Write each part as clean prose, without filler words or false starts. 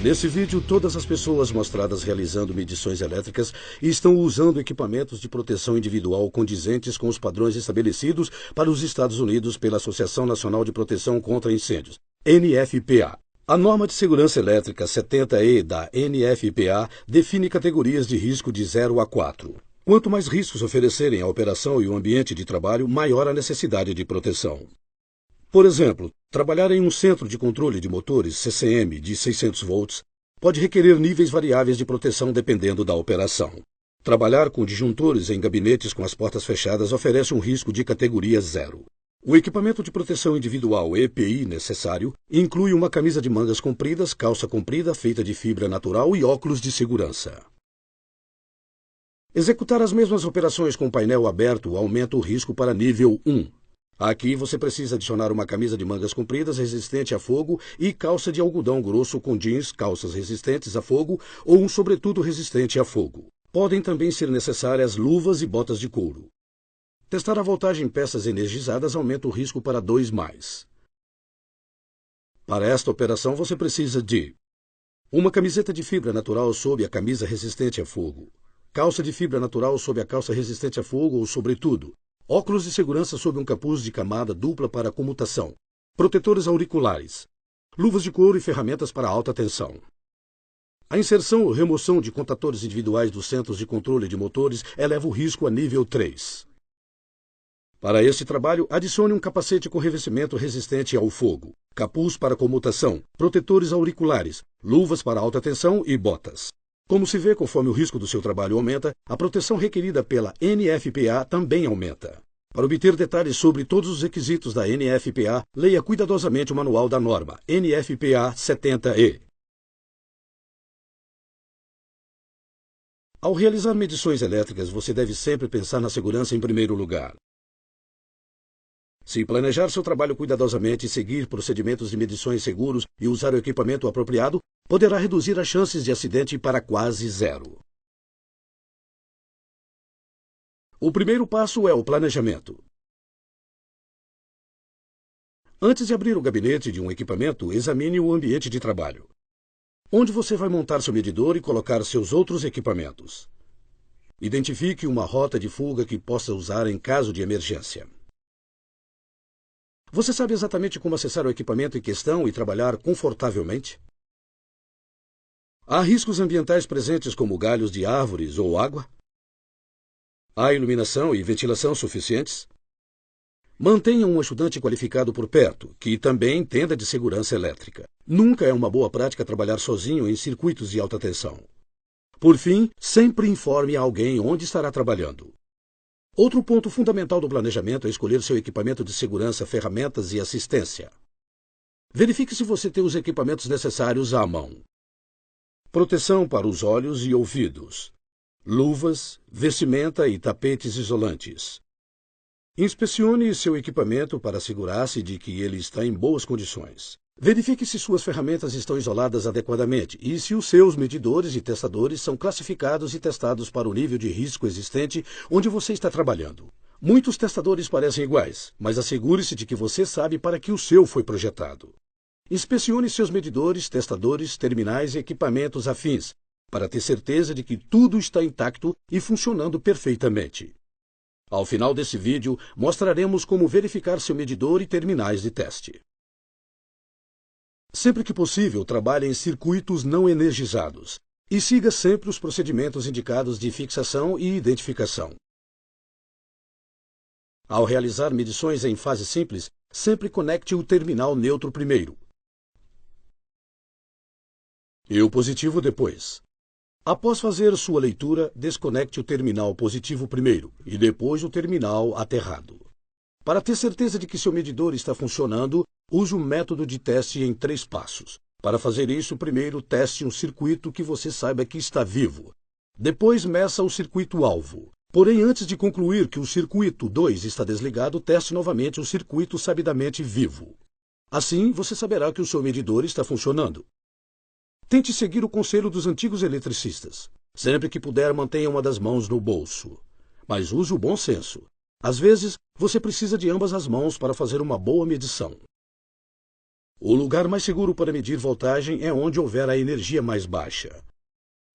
Nesse vídeo, todas as pessoas mostradas realizando medições elétricas estão usando equipamentos de proteção individual condizentes com os padrões estabelecidos para os Estados Unidos pela Associação Nacional de Proteção contra Incêndios, NFPA. A norma de segurança elétrica 70E da NFPA define categorias de risco de 0 a 4. Quanto mais riscos oferecerem à operação e o ambiente de trabalho, maior a necessidade de proteção. Por exemplo, trabalhar em um centro de controle de motores CCM de 600 volts pode requerer níveis variáveis de proteção dependendo da operação. Trabalhar com disjuntores em gabinetes com as portas fechadas oferece um risco de categoria 0. O equipamento de proteção individual EPI necessário inclui uma camisa de mangas compridas, calça comprida feita de fibra natural e óculos de segurança. Executar as mesmas operações com painel aberto aumenta o risco para nível 1. Aqui você precisa adicionar uma camisa de mangas compridas resistente a fogo e calça de algodão grosso com jeans, calças resistentes a fogo ou um sobretudo resistente a fogo. Podem também ser necessárias luvas e botas de couro. Testar a voltagem em peças energizadas aumenta o risco para 2+. Para esta operação você precisa de uma camiseta de fibra natural sob a camisa resistente a fogo, calça de fibra natural sob a calça resistente a fogo ou sobretudo, óculos de segurança sob um capuz de camada dupla para comutação, protetores auriculares, luvas de couro e ferramentas para alta tensão. A inserção ou remoção de contatores individuais dos centros de controle de motores eleva o risco a nível 3. Para este trabalho, adicione um capacete com revestimento resistente ao fogo, capuz para comutação, protetores auriculares, luvas para alta tensão e botas. Como se vê, conforme o risco do seu trabalho aumenta, a proteção requerida pela NFPA também aumenta. Para obter detalhes sobre todos os requisitos da NFPA, leia cuidadosamente o manual da norma, NFPA 70E. Ao realizar medições elétricas, você deve sempre pensar na segurança em primeiro lugar. Se planejar seu trabalho cuidadosamente, seguir procedimentos de medições seguros e usar o equipamento apropriado, poderá reduzir as chances de acidente para quase 0. O primeiro passo é o planejamento. Antes de abrir o gabinete de um equipamento, examine o ambiente de trabalho. Onde você vai montar seu medidor e colocar seus outros equipamentos. Identifique uma rota de fuga que possa usar em caso de emergência. Você sabe exatamente como acessar o equipamento em questão e trabalhar confortavelmente? Há riscos ambientais presentes como galhos de árvores ou água? Há iluminação e ventilação suficientes? Mantenha um ajudante qualificado por perto, que também entenda de segurança elétrica. Nunca é uma boa prática trabalhar sozinho em circuitos de alta tensão. Por fim, sempre informe a alguém onde estará trabalhando. Outro ponto fundamental do planejamento é escolher seu equipamento de segurança, ferramentas e assistência. Verifique se você tem os equipamentos necessários à mão. Proteção para os olhos e ouvidos. Luvas, vestimenta e tapetes isolantes. Inspecione seu equipamento para assegurar-se de que ele está em boas condições. Verifique se suas ferramentas estão isoladas adequadamente e se os seus medidores e testadores são classificados e testados para o nível de risco existente onde você está trabalhando. Muitos testadores parecem iguais, mas assegure-se de que você sabe para que o seu foi projetado. Inspecione seus medidores, testadores, terminais e equipamentos afins, para ter certeza de que tudo está intacto e funcionando perfeitamente. Ao final desse vídeo, mostraremos como verificar seu medidor e terminais de teste. Sempre que possível, trabalhe em circuitos não energizados e siga sempre os procedimentos indicados de fixação e identificação. Ao realizar medições em fase simples, sempre conecte o terminal neutro primeiro e o positivo depois. Após fazer sua leitura, desconecte o terminal positivo primeiro e depois o terminal aterrado. Para ter certeza de que seu medidor está funcionando, use o método de teste em 3 passos. Para fazer isso, primeiro teste um circuito que você saiba que está vivo. Depois meça o circuito-alvo. Porém, antes de concluir que o circuito 2 está desligado, teste novamente o circuito sabidamente vivo. Assim, você saberá que o seu medidor está funcionando. Tente seguir o conselho dos antigos eletricistas. Sempre que puder, mantenha uma das mãos no bolso. Mas use o bom senso. Às vezes, você precisa de ambas as mãos para fazer uma boa medição. O lugar mais seguro para medir voltagem é onde houver a energia mais baixa.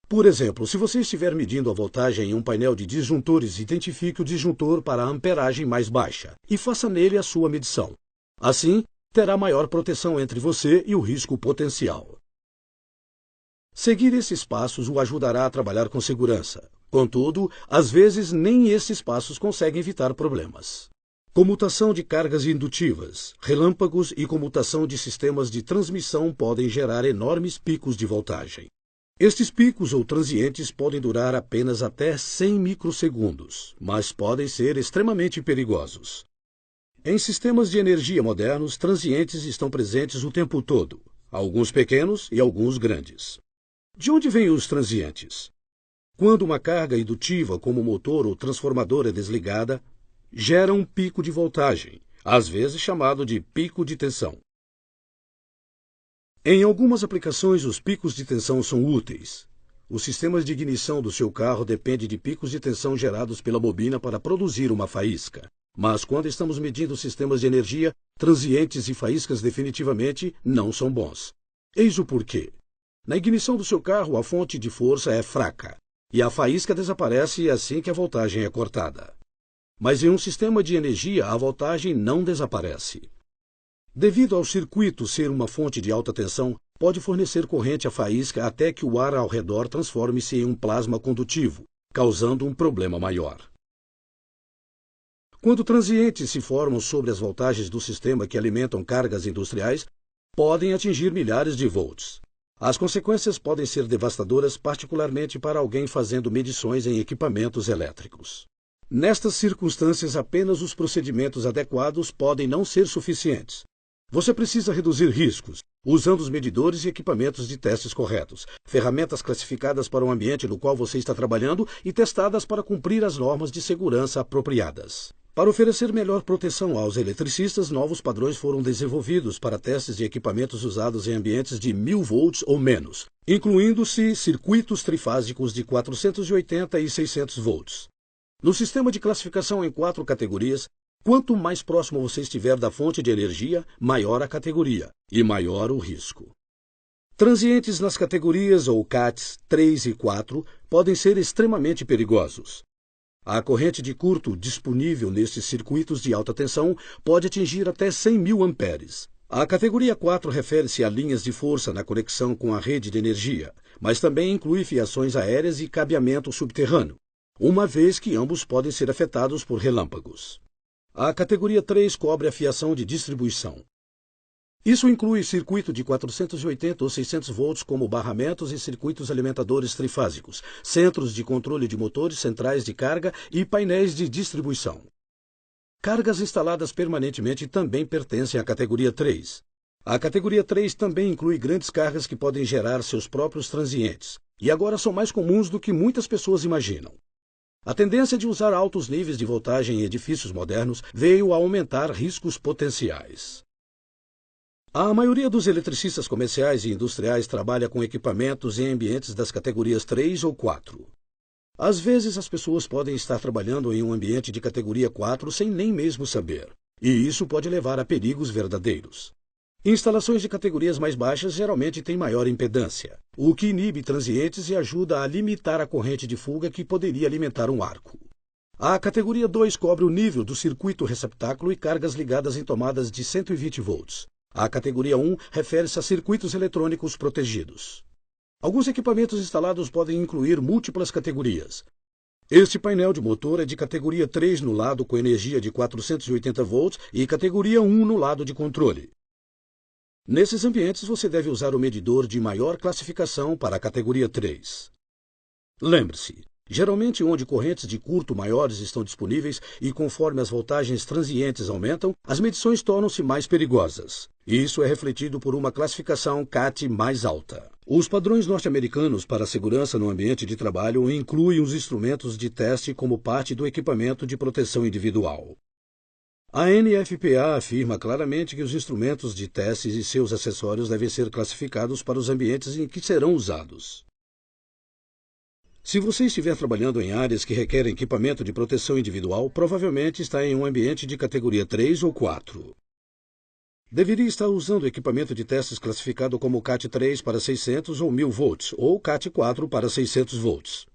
Por exemplo, se você estiver medindo a voltagem em um painel de disjuntores, identifique o disjuntor para a amperagem mais baixa e faça nele a sua medição. Assim, terá maior proteção entre você e o risco potencial. Seguir esses passos o ajudará a trabalhar com segurança. Contudo, às vezes nem esses passos conseguem evitar problemas. Comutação de cargas indutivas, relâmpagos e comutação de sistemas de transmissão podem gerar enormes picos de voltagem. Estes picos ou transientes podem durar apenas até 100 microsegundos, mas podem ser extremamente perigosos. Em sistemas de energia modernos, transientes estão presentes o tempo todo, alguns pequenos e alguns grandes. De onde vêm os transientes? Quando uma carga indutiva, como motor ou transformador, é desligada, gera um pico de voltagem, às vezes chamado de pico de tensão. Em algumas aplicações, os picos de tensão são úteis. Os sistemas de ignição do seu carro dependem de picos de tensão gerados pela bobina para produzir uma faísca. Mas quando estamos medindo sistemas de energia, transientes e faíscas definitivamente não são bons. Eis o porquê. Na ignição do seu carro, a fonte de força é fraca, e a faísca desaparece assim que a voltagem é cortada. Mas em um sistema de energia, a voltagem não desaparece. Devido ao circuito ser uma fonte de alta tensão, pode fornecer corrente à faísca até que o ar ao redor transforme-se em um plasma condutivo, causando um problema maior. Quando transientes se formam sobre as voltagens do sistema que alimentam cargas industriais, podem atingir milhares de volts. As consequências podem ser devastadoras, particularmente para alguém fazendo medições em equipamentos elétricos. Nestas circunstâncias, apenas os procedimentos adequados podem não ser suficientes. Você precisa reduzir riscos, usando os medidores e equipamentos de testes corretos, ferramentas classificadas para o ambiente no qual você está trabalhando e testadas para cumprir as normas de segurança apropriadas. Para oferecer melhor proteção aos eletricistas, novos padrões foram desenvolvidos para testes de equipamentos usados em ambientes de 1000 volts ou menos, incluindo-se circuitos trifásicos de 480 e 600 volts. No sistema de classificação em 4 categorias, quanto mais próximo você estiver da fonte de energia, maior a categoria e maior o risco. Transientes nas categorias ou CATs 3 e 4 podem ser extremamente perigosos. A corrente de curto disponível nestes circuitos de alta tensão pode atingir até 100.000 amperes. A categoria 4 refere-se a linhas de força na conexão com a rede de energia, mas também inclui fiações aéreas e cabeamento subterrâneo, uma vez que ambos podem ser afetados por relâmpagos. A categoria 3 cobre a fiação de distribuição. Isso inclui circuito de 480 ou 600 volts como barramentos e circuitos alimentadores trifásicos, centros de controle de motores, centrais de carga e painéis de distribuição. Cargas instaladas permanentemente também pertencem à categoria 3. A categoria 3 também inclui grandes cargas que podem gerar seus próprios transientes, e agora são mais comuns do que muitas pessoas imaginam. A tendência de usar altos níveis de voltagem em edifícios modernos veio a aumentar riscos potenciais. A maioria dos eletricistas comerciais e industriais trabalha com equipamentos em ambientes das categorias 3 ou 4. Às vezes, as pessoas podem estar trabalhando em um ambiente de categoria 4 sem nem mesmo saber, e isso pode levar a perigos verdadeiros. Instalações de categorias mais baixas geralmente têm maior impedância, o que inibe transientes e ajuda a limitar a corrente de fuga que poderia alimentar um arco. A categoria 2 cobre o nível do circuito receptáculo e cargas ligadas em tomadas de 120 volts. A categoria 1 refere-se a circuitos eletrônicos protegidos. Alguns equipamentos instalados podem incluir múltiplas categorias. Este painel de motor é de categoria 3 no lado com energia de 480 volts e categoria 1 no lado de controle. Nesses ambientes, você deve usar o medidor de maior classificação para a categoria 3. Lembre-se, geralmente onde correntes de curto maiores estão disponíveis e conforme as voltagens transientes aumentam, as medições tornam-se mais perigosas. Isso é refletido por uma classificação CAT mais alta. Os padrões norte-americanos para a segurança no ambiente de trabalho incluem os instrumentos de teste como parte do equipamento de proteção individual. A NFPA afirma claramente que os instrumentos de testes e seus acessórios devem ser classificados para os ambientes em que serão usados. Se você estiver trabalhando em áreas que requerem equipamento de proteção individual, provavelmente está em um ambiente de categoria 3 ou 4. Deveria estar usando equipamento de testes classificado como CAT 3 para 600 ou 1000 volts, ou CAT 4 para 600 volts.